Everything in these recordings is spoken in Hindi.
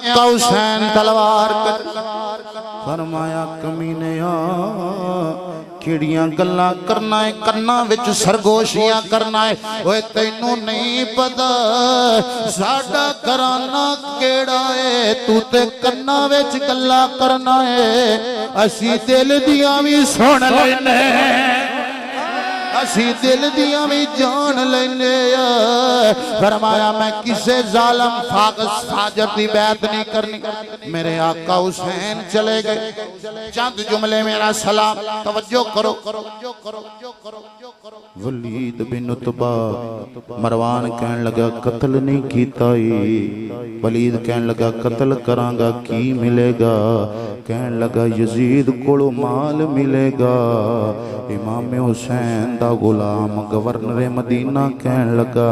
आका हुसैन तलवार कर फरमाया कमीने किड़ियां गल्लां करना है कन्ना विच सरगोशियां करना है ओए तैनू नहीं पता साडा घराना केड़ा है तू ते कन्ना विच गल्लां करना है असी दिल दियां भी सुन लैने असी दिल दियां भी जान लेने फरमाया मैं किसे जालिम फाजिर की बैत नहीं करनी मेरे आका हुसैन चले गए चंद जुमले मेरा सलाम तवज्जो करो वलीद बिन उतबा मरवान कहन लगा कत्ल नहीं कीता वलीद कहन लगा कत्ल करांगा की मिलेगा कहन लगा यजीद कोलो माल मिलेगा इमाम हुसैन दा गुलाम गवर्नर मदीना कहन लगा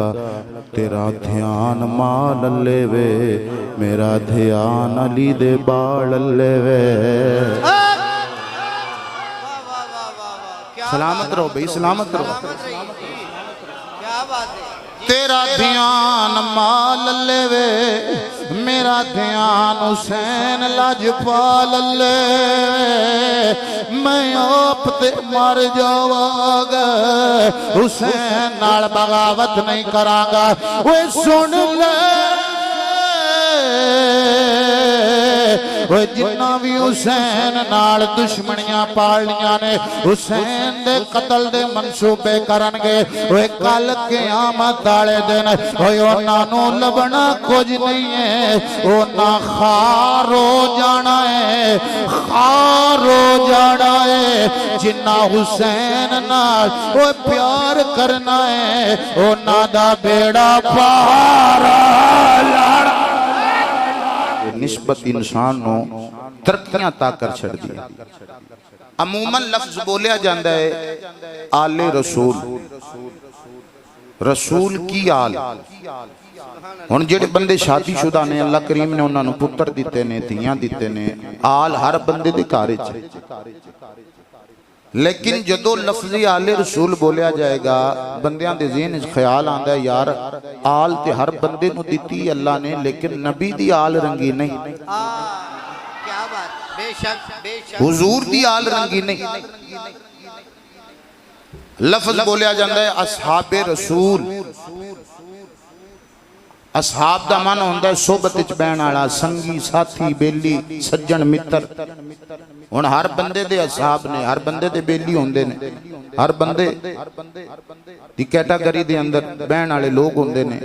तेरा ध्यान माल लेवे मेरा ध्यान अली दे बाल लेवे सलामत रहो भाई सलामत रहो क्या बात है तेरा ध्यान माल लेवे मेरा ध्यान हुसैन लाजपाल ले मैं आप ते मर जावांगा हुसैन नाल बगावत नहीं करांगा ओए सुन ले जिन्ना भी हुसैन नाल दुश्मनियां पालियां ने हुसैन दे कतल दे मंसूबे करनगे ओए कल क़यामत वाले दिन ओए उन्हां नूं लभना कुछ नहीं है उन्हां खार हो जाना है खार हो जाना है जिन्ना हुसैन नाल ओए प्यार करना है उन्हां दा बेड़ा पार लाना निस्बत इंसान नो तरक्कियां तक कर छड़ दी अमूमन लफ्ज बोलिया जाता है आले रसूल रसूल की आल हुण जेड़े बंदे शादीशुदा ने अल्लाह करीम ने उन्होंने पुत्र दिते ने धीयां दिते ने आल हर बंदे दे घर च लेकिन जदों लफ्ज़ आले रसूल बोलिया जाएगा बंदियां दे ज़हन च ख्याल आंदा है यार आल ते हर बंदे नूं दित्ती अल्लाह ने लेकिन नबी दी आल रंगी नहीं क्या बात बेशक हुजूर दी आल रंगी नहीं लफ्ज़ बोलिया जाता है असहाबे रसूल असहाब दा मन होंदा है सोबत च बैण वाला संगी साथी बेली सज्जन मित्र हुण हर बंदे दे असहाब ने हर बंदे दे बेली होंदे ने हर बंदे दी कैटेगरी दे अंदर बहन वाले लोग होंदे ने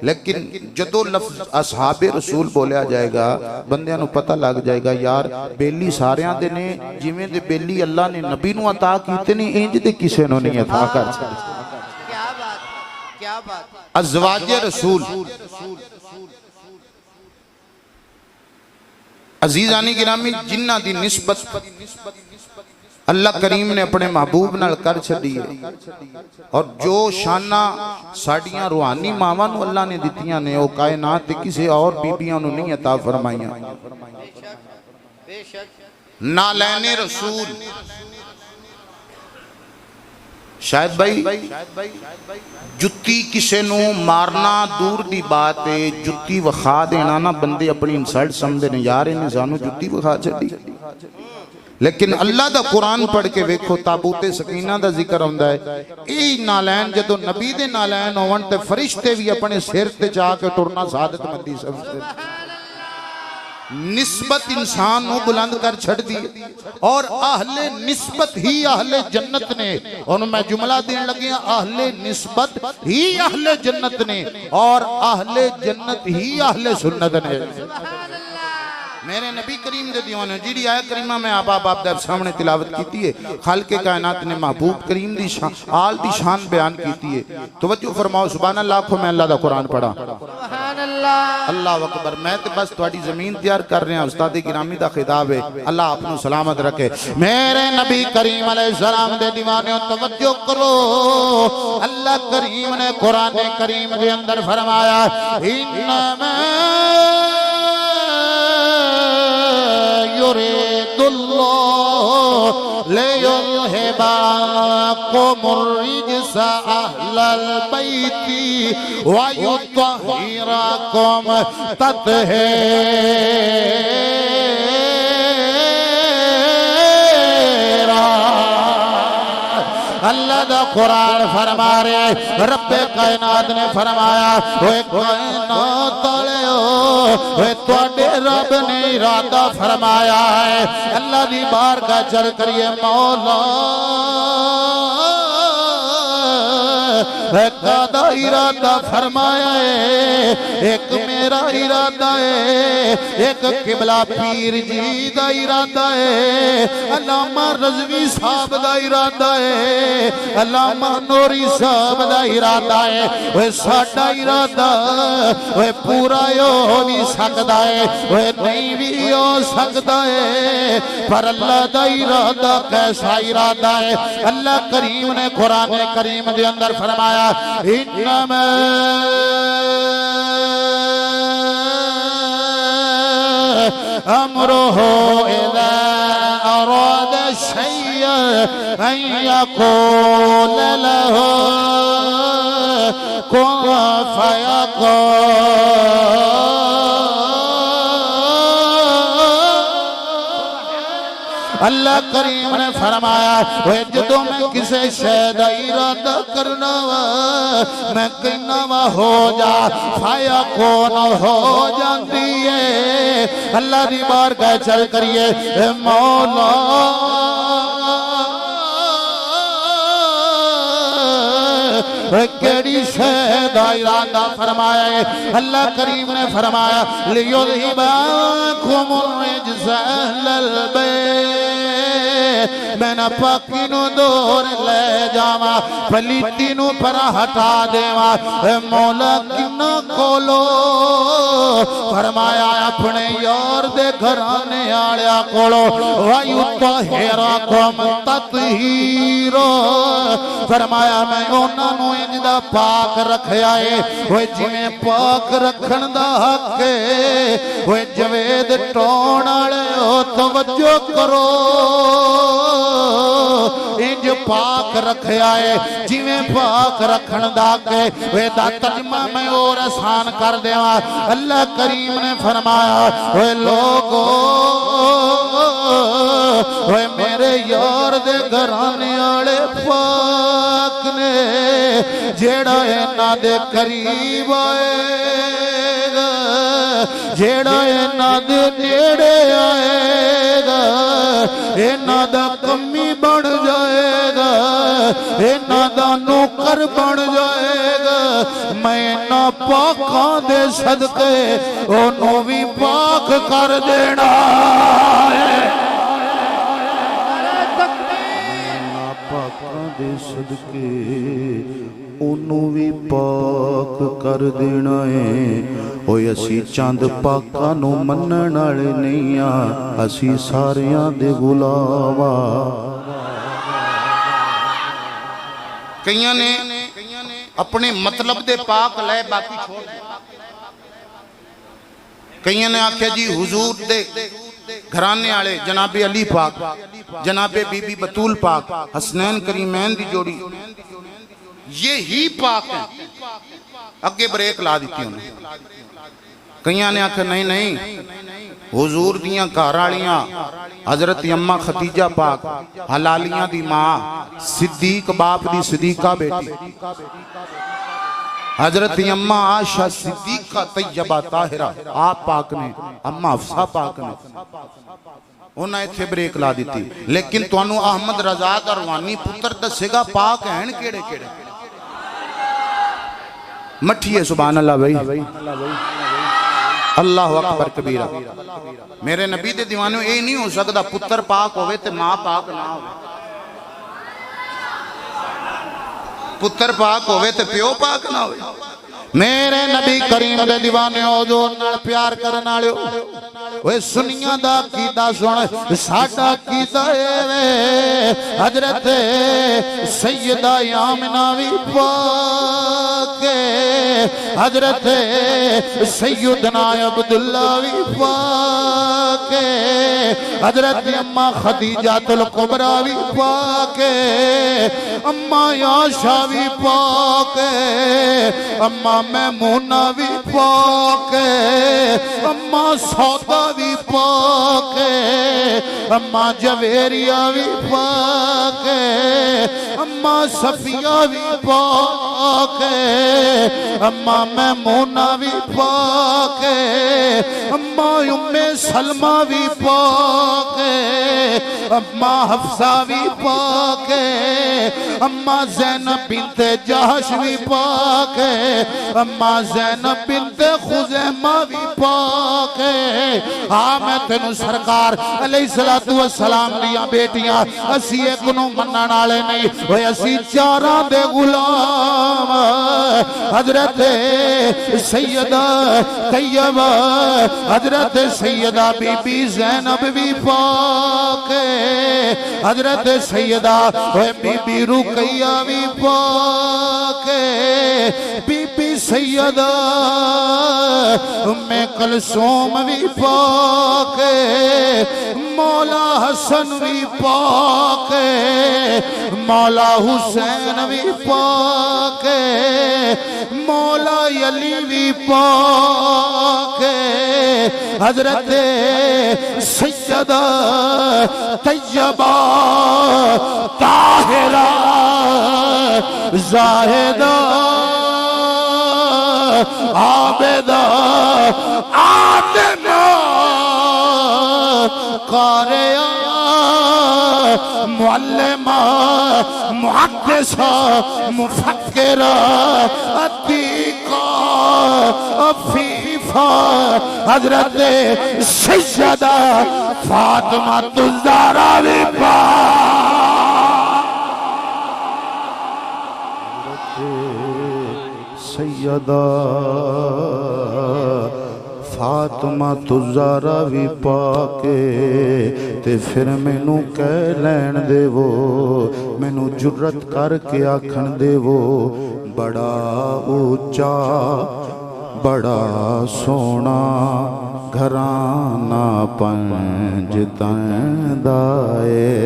लेकिन जदों लफ्ज़ असहाबे रसूल बोलिया जाएगा बंदियां नूं पता लग जाएगा यार बेली सारियां दे ने जिवें दे बेली अल्लाह ने नबी नूं अता कीते ने इंज दे किसे नूं नहीं अता कर सकदा क्या बात अज़वाजे रसूल अजीजानी गिरामी जिन्ना दी निस्बत अल्लाह करीम ने अपने महबूब नाल कर छड़ी है और जो शाना साड़ियां रूहानी मावां नूं अल्लाह ने दित्तियां ने वो कायनात दे किसी और बीबियां नूं नहीं अता फरमाइयां नालैने रसूल शायद भाई जुत्ती किसे नूं मारना दूर दी बात है जुत्ती विखा देना ना बंदे अपनी इंसल्ट समझदे ने यार इन्हें सानू जुत्ती विखा छड़ी लेकिन अल्लाह दा कुरान पढ़ के वेखो ताबूते सकीना दा जिक्र होंदा है ए नालैन जदों नबी दे नालैन होवन ते फरिश्ते भी अपने सिर ते जाके टुरना सादत मंदी समझदे निस्बत इंसान को बुलंद कर छड़ दी और अहले निस्बत ही अहले जन्नत ने और मैं जुमला देने लगे अहले निस्बत ही अहले जन्नत ने और अहले जन्नत ही अहले सुन्नत ने मेरे नबी करीम दे दीवाने जिहड़ी आयत करीमा मैं आप दे सामने तिलावत कीती है खालके कायनात ने महबूब करीम दी शान आल दी शान बयान कीती है तवज्जो फरमाओ सुभान अल्लाह को मैं अल्लाह दा कुरान पढ़ा सुभान अल्लाह अल्लाह अकबर मैं तो बस थोड़ी जमीन तैयार कर रहे हैं उस्ताद गिरामी दा खिताब है अल्लाह आपनु सलामत रखे मेरे नबी करीम अलैहिस्सलाम दे दीवाने तवज्जो करो अल्लाह करीम ने कुरान करीम के अंदर फरमाया इन्नमा युरीदुल्लाहु लियुज़हिबकुमुर रिज्सा अहलल बैति व युत्तहिरकुम तत्हीरा अल्लाह दा कुरान फरमा रहे रब्बे कायनात ने फरमाया ओए कायनात वालेओ ओए तुहाडे रब ने इरादा फरमाया है अल्लाह दी बारगाह चल करिए मौला कादा इरादा फरमाया है एक मेरा इरादा है एक किबला पीर जी दा इरादा है अल्लामा रज़वी साहब दा इरादा है अल्लामा नूरी साहब दा इरादा है ओए साडा इरादा ओए पूरा हो भी सकदा है ओए नहीं भी हो सकदा है पर अल्लाह दा इरादा कैसा इरादा है अल्लाह करीम ने कुरान करीम दे अंदर फरमाया इन्नमा अमरुहु इज़ा अरादा शय्अन अन यक़ूल लहू कुन फयकून अल्लाह करीम ने फरमाया जदों मैं किसी शय दा इरादा करना वा मैं कहना वा हो जा फाया कौन हो जाती है अल्लाह दी बारगाह चल करिए मौला केड़ी शय दा इरादा फरमाया है अल्लाह करीम ने फरमाया लियुज़हिबकुम रिज्ज़ अहलल बैत मैं ना पाकी नु दूर ले जावा पलीती नु पर हटा देवा मौला किन्ना कोलो फरमाया अपने यार दे घराने आलिया कोलो वायु ताहिराकुम तत्हीरो फरमाया मैं उन्हां नू इंदा पाक रखया है ओए जिवें पाक रखण दा हक है ओए जवेद टोण वाले ओ तवज्जो करो इंज पाक रखया है जिवें पाक रखण दा हक है ओए दा तर्जमा मैं और आसान कर देवां अल्लाह करीम ने फरमाया ओए लोगो ओए मेरे यार दे घराने वाले पाक ने जेड़ा इन्हां दे करीब आएगा जेड़ा इन्हां दे नेड़े आएगा इन्हां दा कमी बन जाएगा इन्हां दा नौकर बन जाएगा मैं इन्हां पाकां दे सदके ओनू भी पाक कर देना है दे सदके ओनू भी पाक कर देना है ओए असी चंद पाकां नू मन्नण वाले नहीं आ असी सारियां दे गुलाम कईयां ने अपने मतलब दे पाक ले बाकी छोड़ कईयां ने आख्या जी हुजूर दे घराने वाले जनाबे अली पाक जनाबे बीबी बतूल पाक हसनैन करीमैन दी जोड़ी ये ही पाक है अगे ब्रेक ला दी उन्हें कईयां ने आख्या नहीं नहीं हुजूर दियां घर वालियां हजरत अम्मा खतीजा पाक हलालियां दी मां सिद्दीक बाप दी सिद्दीका बेटी हजरत अम्मा आशा सिद्दीका तैयबा ताहिरा आप पाक ने अम्मा हफ्सा पाक ने उन्हें इत्थे ब्रेक ला दी लेकिन तुहानू अहमद रजा दरवानी पुत्र दसेगा पाक हैं केड़े केड़े मठिए सुभान अल्लाह भाई अल्लाह अकबर कबीरा मेरे नबी दे दीवाने ये नहीं हो सकता पुत्र पाक होवे ते मां पाक ना होवे पुत्र पाक होवे ते प्यो पाक ना होवे मेरे नबी करीम दे दीवाने हो जो नाल प्यार करन वाले ओए सुनिया दा कीदा सुन साडा कीदा ए हजरत सैयदा आमिना भी पाक हजरत सैयदना अब्दुल्ला भी पाक हजरत अम्मा खदीजातुल कुबरा भी पाक अम्मा आशा भी पाक अम्मा मैमूना भी पाक अम्मा सौदा भी पाक अम्मा जवेरिया भी पाक अम्मा सफिया भी पाक है, अम्मा मैमूना भी पाक है, अम्मा उम्मे सलमा भी पाक है, अम्मा हफ्सा भी पाक है, अम्मा ज़ैनब बिनते जहश भी पाक है, अम्मा ज़ैनब बिनते खुज़ैमा भी पाक है। हाँ मैं तेनू सरकार अलैहिस्सलातु वस्सलाम दियां बेटियां असी एक नू मनण वाले नहीं ओए असी चारां दे गुलाम। हजरत सैयदा तैयबा हजरत सैयदा बीबी ज़ैनब भी पाक है, हजरत सैयदा ओए बीबी रुकैया भी पाक है, बीबी सैयदा उम्मे कुलसूम भी पाक है, मौला हसन भी पाक है, मौला हुसैन भी पाक है, मौला अली भी पाक है, हजरत सैयदा तैयबा ताहिरा जाहिदा आबेदा आमिना कारिया मुअल्लिमा मुहद्दिसा मुफक्किरा अतीका अफीफा हजरत सैयदा फातिमा ज़हरा भी सैयदा फातिमा ज़हरा भी पाके ते फिर मैनू कह लैन देवो, मैनू जुर्रत करके आखन देवो, बड़ा ऊंचा बड़ा सोना घराना पंज तैंदा है।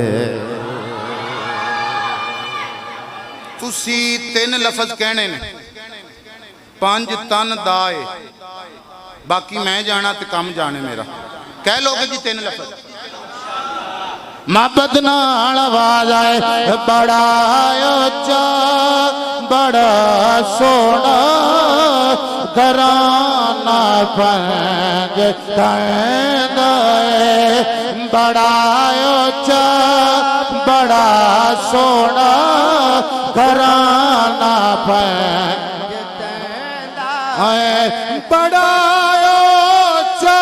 तुसी तीन लफज कहने ने पांच तन दाए, बाकी मैं जाना ते कम जाने मेरा। कह लोगे जी तीन लफज मोहब्बत नाल आवाज आए, बड़ा ऊंचा बड़ा सोना घराना पंज तैंदा है, बड़ा ऊंचा बड़ा सोना घराना पंज तैंदा है, बड़ा ऊंचा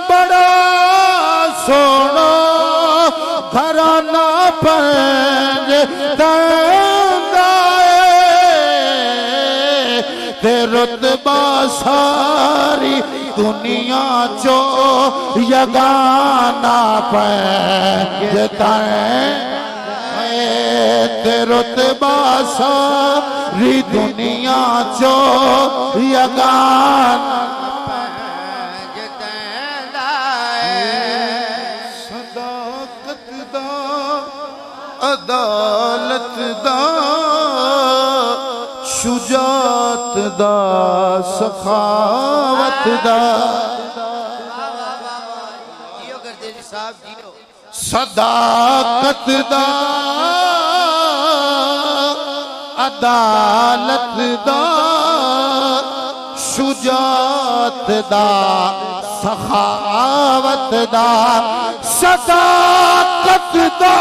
बड़ा सोना घराना पंज तैंदा है, ते रुतबा सारी दुनिया चो यगाना पंज तैंदा है, ते रुतबा सारी दुनिया चो यगाना अदालत दा शुजात दा सखावत दा जियो गर्देजी साहब जियो, सदाकत दा अदालत दा शुजात दा सखावत दा सदाकत दा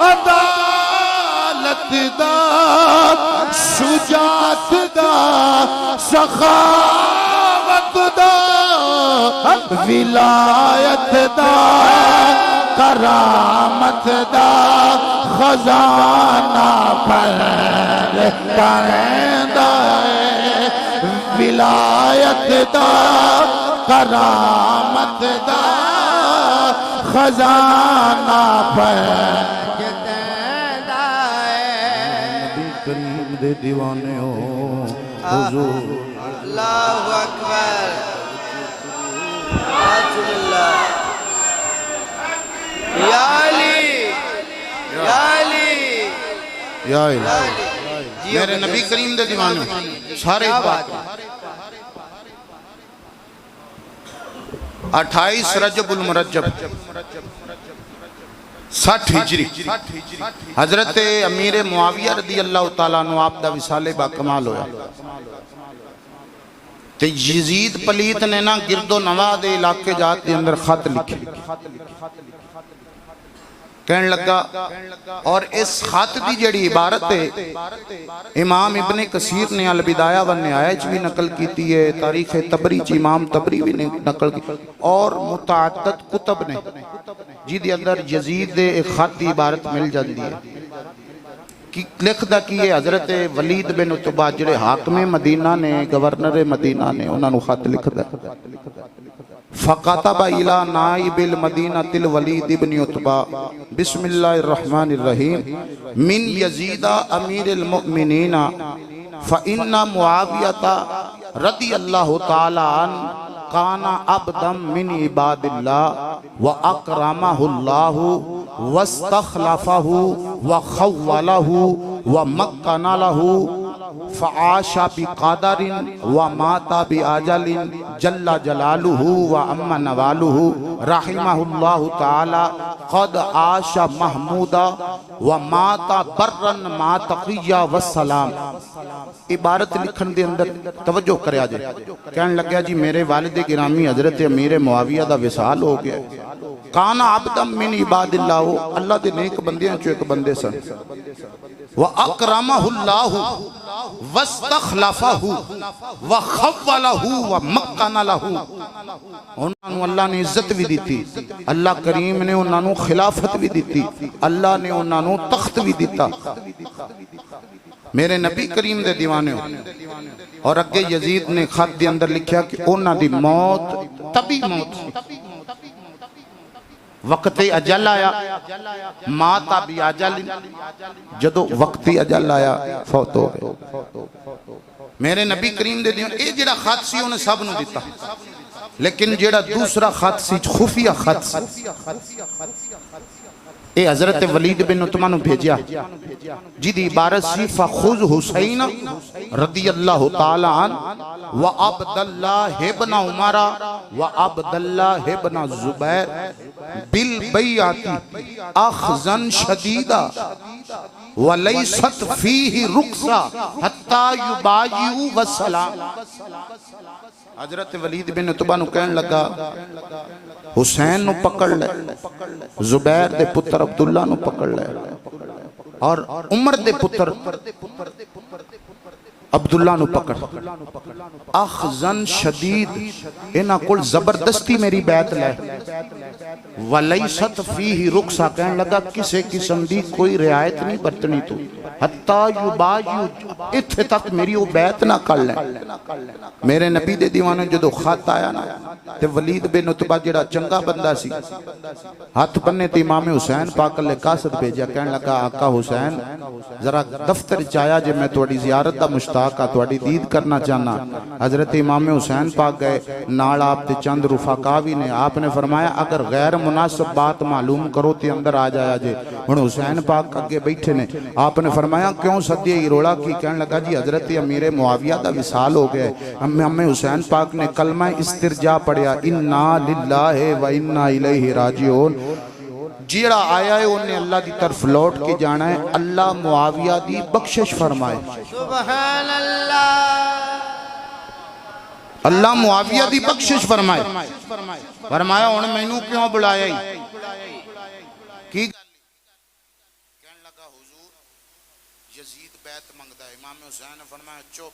अदालत दा शुजात दा सखावत दा विलायत दा करामत दा खजाना पर करदा है, विलायत दा करामत दा खजाना पर नबी करीम दे दीवाने हो हुजूर। अल्लाहु अकबर, अल्लाह या अली या अली या इलाही। मेरे नबी करीम दे दीवाने सारे बात 28 रजबुल मुरज्जब 60 हिजरी हजरत अमीर मुआविया रदी अल्लाह तआला अन्हु आप दा विसाले बा कमाल होया ते यजीद पलीत ने ना गिरदो नवा दे इलाके जात दे अंदर खत लिखे कहन लगा और इस खत की जड़ी इबारत है इमाम इब्ने कसीर ने अल बिदाया व निहाया च भी नकल की है, तारीख तबरी च इमाम तबरी भी ने नकल की और मुतअद्दिद कुतब ने जिहदे अंदर यजीद दे एक खत की इबारत मिल जाती है कि लिखदा की है हजरत वलीद बिन उतबा जिहड़े हाकिम मदीना ने गवर्नर मदीना ने उन्होंने खत लिखदा फ़क़तबा इला नाइबिल मदीनतिल वलीद इब्न उतबा बिस्मिल्लाहिर रहमानिर रहीम मिन यजीदा अमीरिल मुमिनीना फ़इन्ना मुआवियता रदियल्लाहु तआला अन काना अब्दम मिन इबादिल्लाह व अकरमहुल्लाहु वस्तखलफहु व खव्वलहु व मक्कना लहु फ़आशा बिक़दरिन व माता बिअजलिन जल्ला जलालुहु व अम्मा नवालुहु रहिमहुल्लाहु तआला क़द आशा महमूदा व माता बर्रन मा तक़िया व सलाम। इबारत लिखन दे अंदर तवज्जो करया जे कहन लग्या जी मेरे वालिद गिरामी हजरत अमीर मुआविया दा विसाल हो गया काना अब्दम मिन इबादिल्लाह अल्लाह दे नेक बंदियां चो एक बंदे सन व अकरमहुल्लाहु वस्तखलफहु व खव्वलहु व मक्कना लहु उन्होंने अल्लाह ने इज्जत भी दी, अल्लाह करीम ने उन्होंने खिलाफत भी दी, अल्लाह ने उन्होंने तख्त भी दिता। मेरे नबी करीम दे दीवाने और अगे यजीद ने खत के अंदर लिखा कि उन्हों की मौत तभी मौत वक्त अजल आया माता भी अजल जदों वक्त अजल आया फौत हो गए। मेरे नबी करीम दे ये जिहड़ा खत सी उन्हें सब नूं दिता लेकिन जिहड़ा दूसरा खत सी खुफिया खत सी ये हजरत वलीद बिन उतबा नूं भेजिया जिहदी इबारत सी फखुज हुसैन रदियल्लाहु तआला अन व अब्दुल्लाह इब्न उमर व अब्दुल्लाह इब्न जुबैर बिल बैअती अखजन शदीदा व लैसत फीही रुक्सा हत्ता युबायु व सलाम। हजरत वलीद बिन उतबा नूं कहन लगा हुसैन नूं पकड़ ले, जुबैर दे पुत्र अब्दुल्ला नूं पकड़ ले और उमर दे पुत्र अब्दुल्ला नूं पकड़। अखजन शदीद इन्हां कोल जबरदस्ती मेरी बैत लै वलैसत फीही रुक्सा कहन लगा किसी किस्म की कोई रियायत नहीं बरतनी तू हत्ता युबायु इत्थे तक मेरी वो बैत ना कर ले। मेरे नबी दे दीवाने जो खत आया ना ते वलीद बिन उतबा जिहड़ा चंगा बंदा सी हाथ पन्ने ते इमाम हुसैन पाक ले कासद भेजा कहन लगा आका हुसैन जरा दफ्तर च आया जे मैं तुहाडी ज़ियारत दा मुश्ताक आ तुहाडी दीद करना चाहना। हजरत इमाम हुसैन पाक गए नाल आप ते चंद रुफाका भी ने आपने फरमाया अगर गैर मुनासिब बात मालूम करो ते अंदर आ जाया जे। हुण हुसैन पाक अगे बैठे ने आपने फरमाया क्यों सदिए रोला की कहन लगा जी हजरत अमीर मुआविया दा विसाल हो गया। अम्मे हुसैन पाक ने कलमा इस्तिरजा पढ़िया इन्ना लिल्लाहि व इन्ना इलैहि राजिऊन जिहड़ा आया है उन्हें अल्लाह की तरफ लौट के जाना है अल्लाह मुआविया दी बख्शिश फरमाए। सुभान अल्लाह अल्लाह मुआविया दी बख्शिश फरमाए। फरमाया हुण मैनू क्यों बुलाया की कहन लगा हुजूर यजीद बैत मंगदा है। इमाम हुसैन ने फरमाया चुप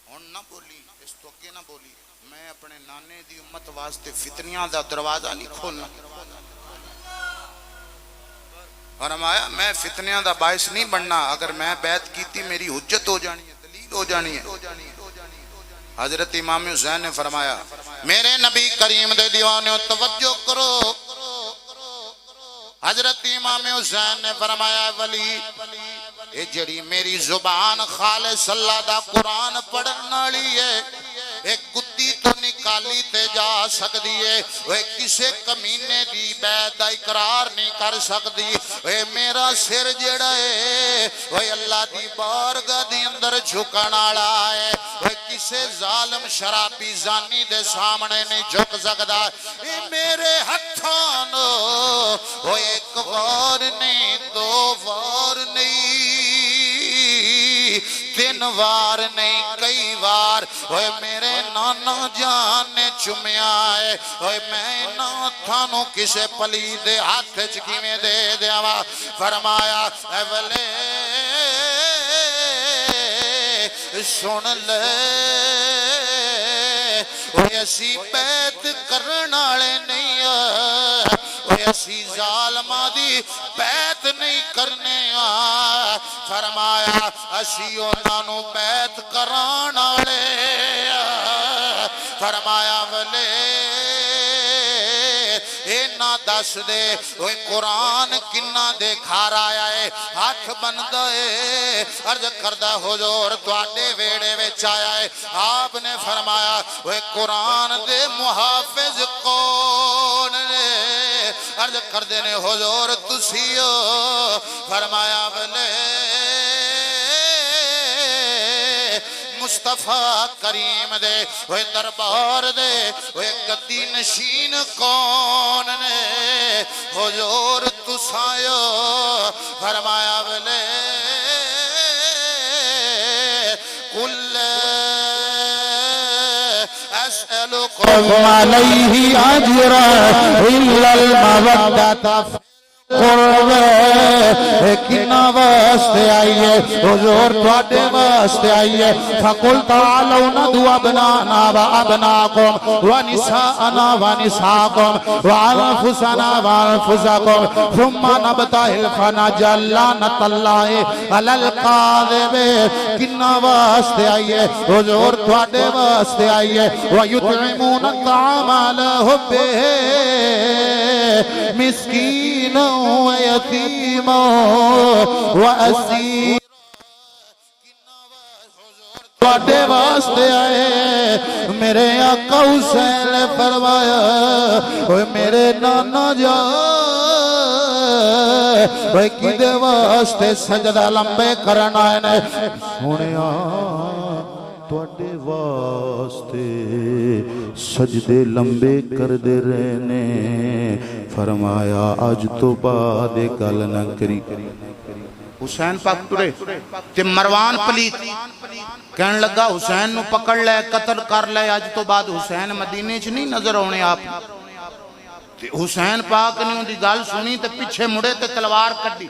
हुण ना बोली इस तो अगे ना बोली मैं अपने नाने दी उम्मत वास्ते फितनियां दा दरवाजा नहीं खोलना। फरमाया मैं फितनियां दा बाइस नहीं बनना अगर मैं बैत कीती मेरी हुज्जत हो जानी है दलील हो जानी है। हजरत इमाम हुसैन ने फरमाया मेरे नबी करीम दे दीवाने तवज्जो करो। हजरत इमाम हुसैन ने फरमाया वली ये जड़ी मेरी जुबान खालिस अल्लाह दा कुरान पढ़न वाली है एक कुत्ती तो निकाली ते जा सकती है वह किसी कमीने दी बैत दा इकरार नहीं कर सकती। वह मेरा सिर जेड़ा है वह अल्लाह दी बारगाह दे अंदर झुकण वाला है वह किसे जालिम शराबी जानी दे सामने नहीं झुक सकदा। ये मेरे हत्थों नो ओ एक वार नहीं, दो वार नहीं, तीन वार नहीं, कई वार ओए मेरे नाना जान ने चुमिया है। ओए मैं ना थानू किसे पली दे हाथ च किवें दे देवा। फरमाया अवले सुन ले, असी बैत करन वाले नहीं, असी जालमा दी बैत नहीं करने। फरमाया असी उन्हां बैत कराण वाले। फरमाया वले ना दस दे ओए कुरान किन्ना दे घर आया है। हाथ बनदा है अर्ज करदा हुजूर तुहाडे वेड़े विच आया है। आपने फरमाया ओए कुरान दे मुहाफिज कौन ने? अर्ज करदे ने हुजूर तुसी हो। फरमाया वले मुस्तफा करीम दे ओए दरबार दे ओए गद्दी नशीन कौन ने? हुजूर तुसायो। फरमाया वले कुल असअलुकुम अलैहि अजरा इल्लल मवद्दता किन्ना वास्ते आई है हुजूर तुहाडे वास्ते आई है। फकुल तालौ नदु अबनाना व अबनाकुम व निसाअना व निसाकुम व अनफुसना व अनफुसकुम थुम्मा नबताहिल फनजल लानतल्लाहि अलल काज़िबीन। किन्ना वास्ते आई है हुजूर तुहाडे वास्ते आई है। व युतइमून अत्ताअमा अला हुब्बिहि मिस्कीन यतीमा व असीर। तुहाडे वास्ते आए मेरे आका हुसैन ने फरमाया ओए मेरे नाना जान ओए किदे वास्ते सजदा लंबे करन आए ने? सुनिया तुहाडे वास्ते सजदे लंबे करदे रहने। फरमाया अज तो बाद गल न करी। हुसैन पाक टुरे ते मरवान पलीत कहन लगा हुसैन नु पकड़ ले, कत्ल कर ले। अज तो बाद हुसैन मदीने च नहीं नजर आने आप। ते हुसैन पाक ने उनकी गल सुनी ते पिछे मुड़े ते तलवार कड्डी।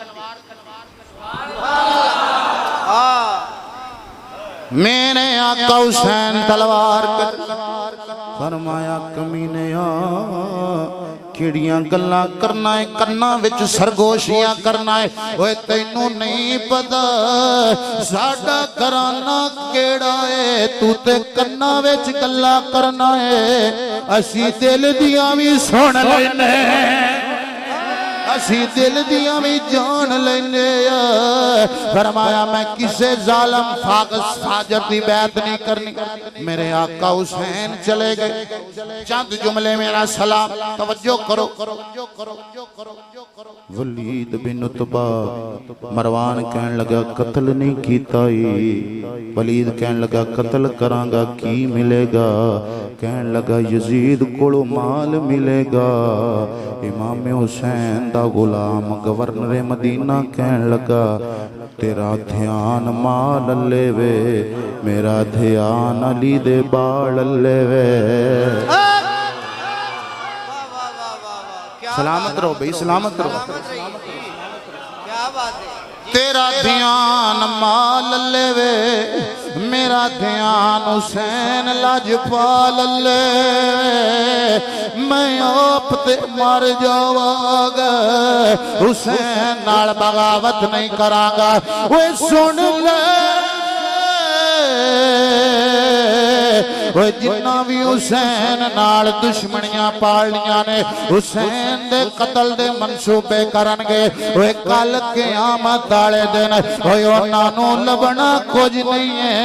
मेरे आका हुसैन तलवार कर। फरमाया कमीने किड़ियां गल्लां करना है, कन्ना विच सरगोशियां करना है। ओए तैनू नहीं पता साडा घराना केड़ा है, तू ते कन्ना विच गल्लां करना है। असी दिल दियां भी सुन लैने, असी दिल दियां भी जान लेने। फरमाया मैं किसे जालम फाजिर दी बैत नहीं करनी। मेरे आका हुसैन चले गए। चंद जुमले मेरा सलाम तवज्जो करो। वलीद बिन उतबा मरवान कहन लगा कत्ल नहीं कीता। वलीद कहन लगा कत्ल करांगा की मिलेगा? कहन लगा यजीद कोलो माल मिलेगा। इमाम हुसैन दा गुलाम गवर्नर मदीना कहन लगा तेरा ध्यान माल लेवे, मेरा ध्यान अली दे बाल लेवे। सलामत रहो भाई, सलामत रहो। क्या बात है। तेरा ध्यान माल लेवे, मेरा ध्यान हुसैन लाजपाल ले। मैं आप ते मर जावांगा, हुसैन नाल बगावत नहीं करांगा। ओए सुन ले जिन्ना भी हुसैन नाल दुश्मनियां पालियां ने, हुसैन दे कतल दे मंसूबे करनगे। ओए कल क़यामत वाले दिन ओए उन्हां नूं लभना कुछ नहीं है,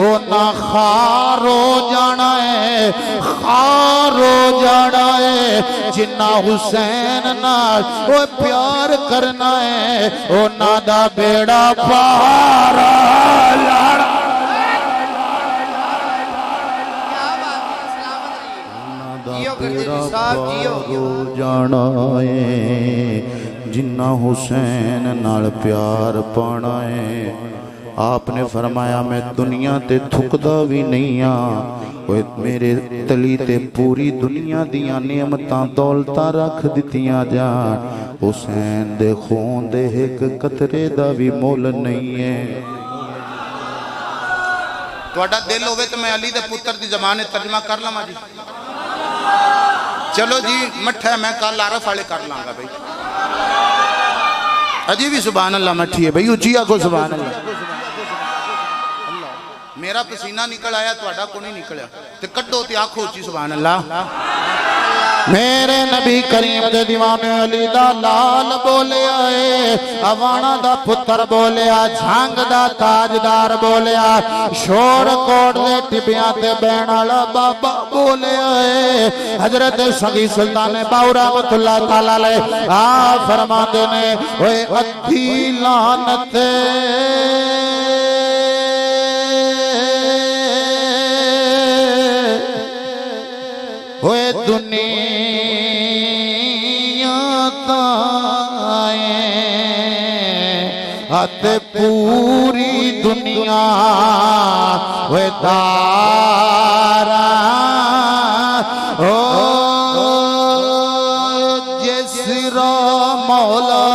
उन्हां खार हो जाना है, खार हो जाना है। जिन्ना हुसैन नाल ओए प्यार करना है, उन्हां दा बेड़ा पार। दा तेरा पारो जाना है जिन्ना हुसैन नाल प्यार पाना है। आपने फरमाया मैं दुनिया ते थुकदा भी नहीं हाँ, मेरे तली ते पूरी दुनिया दियां नेमतां दौलतां रख दित्तियां जान, हुसैन दे खून दे एक कतरे दा भी मुल नहीं है। तुहाडा दिल होवे तो मैं अली दे पुत्र दी ज़बान तर्जमा कर लवां जी। चलो जी मठा मैं कल आरफ वाले कर लांगा भाई। अजी भी सुभान अल्लाह मठी है भाई, उची आखो सुभान अल्लाह। मेरा पसीना निकल आया, तुहाडा को नहीं निकलिया, ते कड्डो ते आखो उची सुभान अल्लाह। मेरे नबी करीम दे दीवाने अली दा लाल बोलिया है, अवाना दा पुत्र बोलिया, झंग दा ताजदार बोलिया, शोर कोट दे टिबियां ते बैण वाला बाबा बोलिया है। हजरत सगी सुल्तान बाऊ रहमतुल्लाह तआला अलैह आ फरमाते ने ओए अद्धी लानत होए दुनिया ताए अत पूरी दुनिया होए दारा ओ जिसरा मौला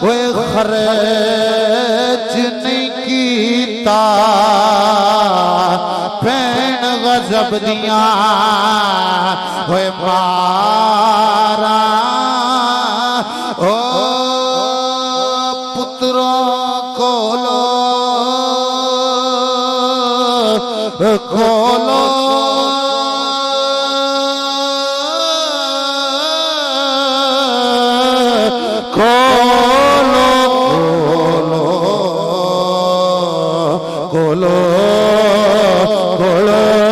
होए खर्च नहीं कीता गजब दिया होए मारा ओ पुत्रों खोलो खोलो खोलो खोलो खोलो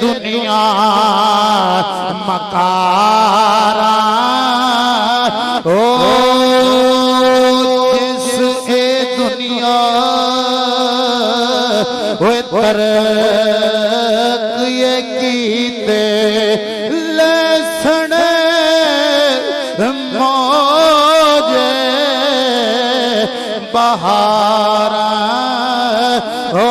दुनिया मकारा ओ जिस ए दुनिया वो तरक ये कीते लसण मौजे बहारा ओ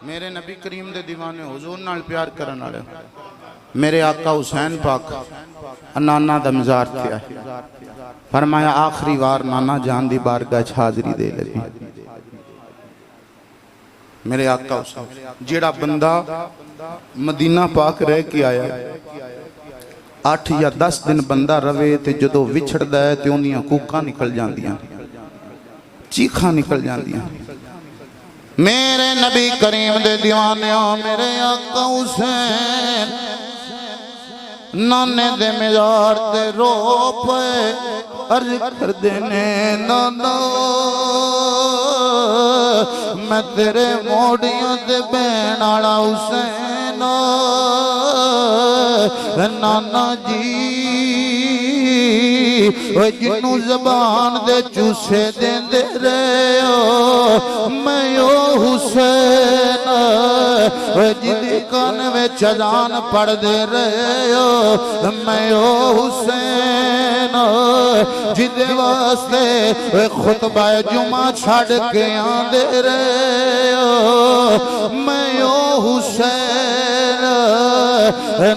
मेरे नबी करीम दे दीवाने हुजूर नाल प्यार करन वाले मेरे आका हुसैन पाक नाना दा मज़ार थे आए, फरमाया आखिरी बार नाना जान दी बारगाह च हाज़री दे लगी। मेरे आका हुसैन जेड़ा बंदा मदीना पाक रह के आया 8 या 10 दिन बंदा रवे ते जदों विछड़दा है ते उन्दियां कूकां निकल जांदियां, चीखां निकल जांदियां। मेरे नबी करीम दे दीवाने मेरे आका हुसैन नाने दे मज़ार ते रो पे अर्ज कर देने नाना मैं तेरे मोड़ियां ते बैण वाला हुसैन नाना जी ओए जिन्नू ज़बान दे चूसे देंदे रहे हो मैं ओ हुसैन ओए जिदी कान विच अज़ान पढ़दे रहे हो मैं ओ हुसैन जिदे वास्ते ओए खुतबा जुमा छड़ के आंदे रहे हो मैं ओ हुसैन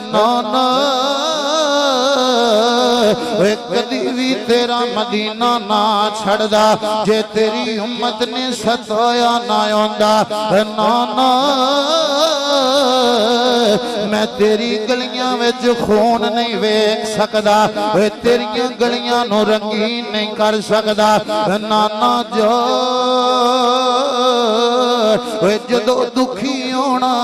नाना कदी भी तेरा मदीना ना छड़दा जे तेरी उम्मत ने सताया ना आंदा नाना मैं तेरी गलियां विच खून नहीं वेख सकदा तेरियां गलियां नू रंगीन नहीं कर सकदा नाना जो जदों दुखी होना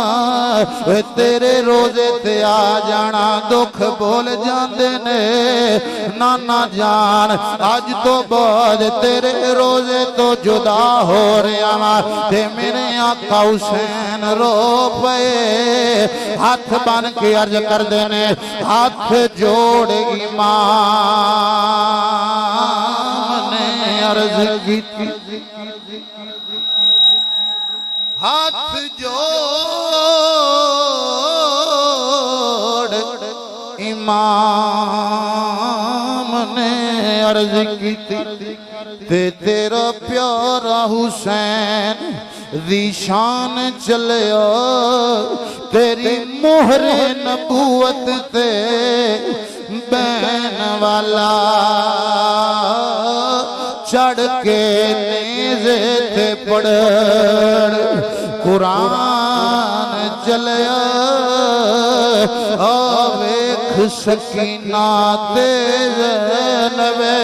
तेरे रोजे ते आ जाना दुख बोल जाते ने नाना जान अज तो बाद तेरे रोजे तो जुदा हो रहा वा ते मेरे आका हुसैन रो पे हाथ बन के अर्ज करते ने हाथ जोड़ इमाम ने अर्ज की हाथ जोड़ इमाम ने अर्ज की ते तेरा प्यारा हुसैन दी शान चलिया तेरी मोहरे नबूवत ते बैन वाला चढ़ के नेज़े ते पढ़ कुरान चलिया आवेख सकीना ते ज़ैनबे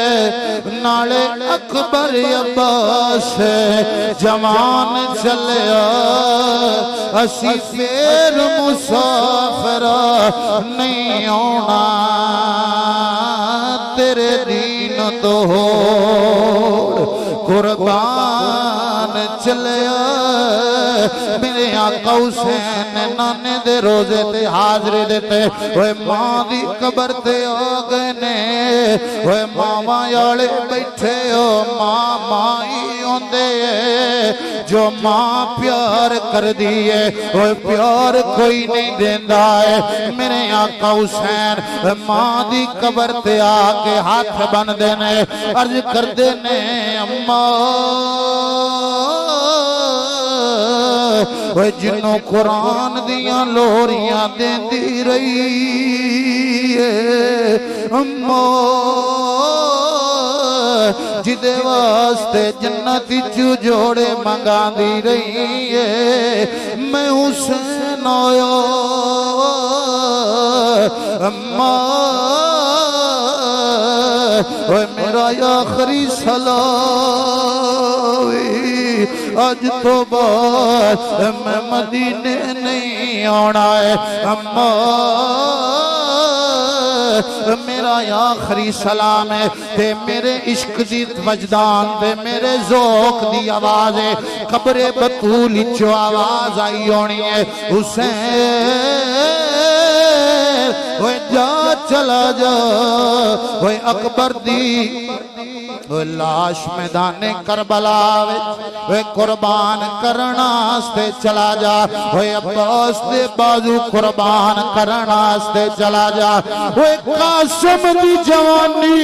नाले अकबर अब्बास जवान चलिया असी फेर मुसाफरा नहीं आना तेरे दीन तो कुर्बान चलिया मेरे आका हुसैन नाने दे रोजे ते हाजरे देते ओए मां दी कबर ते आ गए ने ओए मावा वाले बैठे हो मां माई होंदे जो मां प्यार कर दिए ओए प्यार कोई नहीं देंदा है मेरे आका हुसैन मां दी कबर ते आके हाथ बनदे ने अर्ज करदे ने अम्मा जिन्नों कुरान दियां लोरियां देंदी रही अम्मा जिदे वास्ते जन्नत चू जोड़े मंगांदी रही है मैं हुसैन आया अम्मा मेरा आखिरी सलावी अज तो बाद मैं मदीने नहीं आना है अम्मा मेरा आखिरी सलाम है ते मेरे इश्क दी वजदान ते मेरे ज़ौक़ दी आवाज़ है कब्रे बतूल चो आवाज़ आई होनी है हुसैन ओए जा चला जा ओए अकबर दी ओए लाश मैदाने करबला ओए कुर्बान करनास्ते चला जा ओए अब्बास दे बाजू कुर्बान करनास्ते चला जा ओए कासिम दी जवानी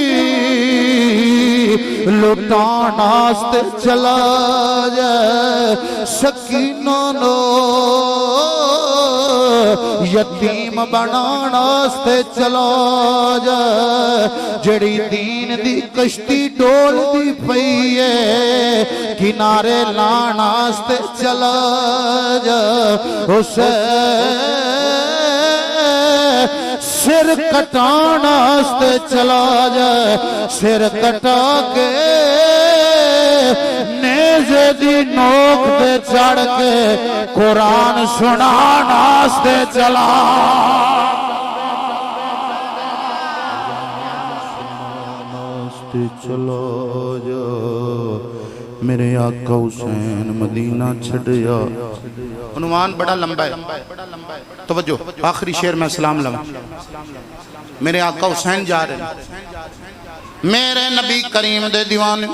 लुटानास्ते चला जा सकीना नो यतीम बनानास्ते चला जा जड़ी दीन दी कश्ती डोल दी पई है किनारे लानास्ते चला जा हुसैन सिर कटानास्ते चला जा सिर कटा के नेज़े दी नोक ते चढ़ के कुरान सुनानास्ते चला चलो जा मेरे आका हुसैन मदीना छड़िया उन्वान बड़ा लंबा है तवज्जो आखिरी शेर में सलाम लवा मेरे आका हुसैन जा रहे मेरे नबी करीम दे दीवाने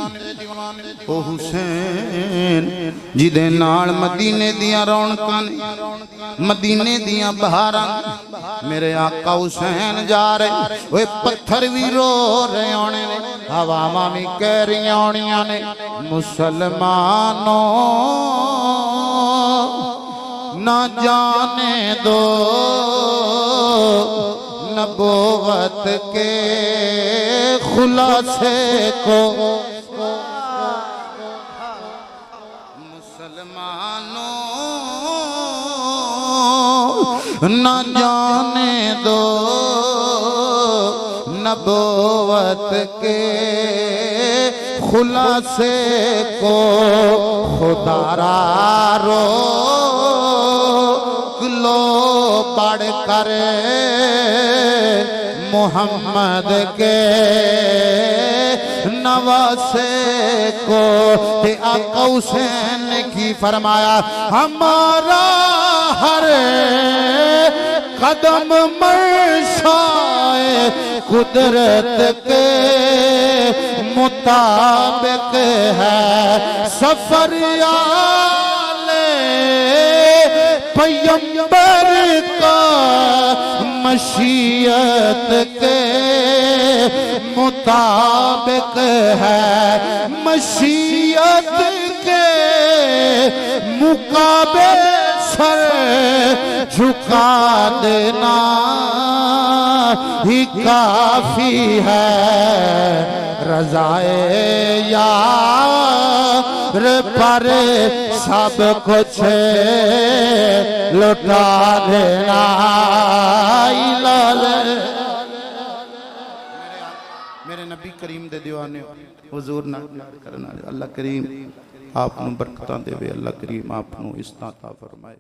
ओ हुसैन जिदे नाल मदीने दियां रौनकां ने मदीने दियां बहारां मेरे आका हुसैन जा रहे ओए पत्थर भी रो रहे होने ने हवावां भी कह रही होनियां ने मुसलमानों ना जाने दो नबूवत के खुलासे को मुसलमानों न जाने दो नबूवत के खुलासे को खुदारा रो लो पढ़ कर मोहम्मद के नवासे को ते आका हुसैन ने की फरमाया हमारा हर कदम मर्शाए कुदरत के मुताबिक है सफर पैगंबर का मशीयत के मुताबिक है मशीयत के मुकाबले सर झुका देना ही काफी है रज़ाए यार पर सब कुछ लुटा देना मेरे नबी करीम दे दीवाने हुजूर ना करना अल्लाह करीम आप बरकतां देवे अल्लाह करीम आप इस्ता फरमाए।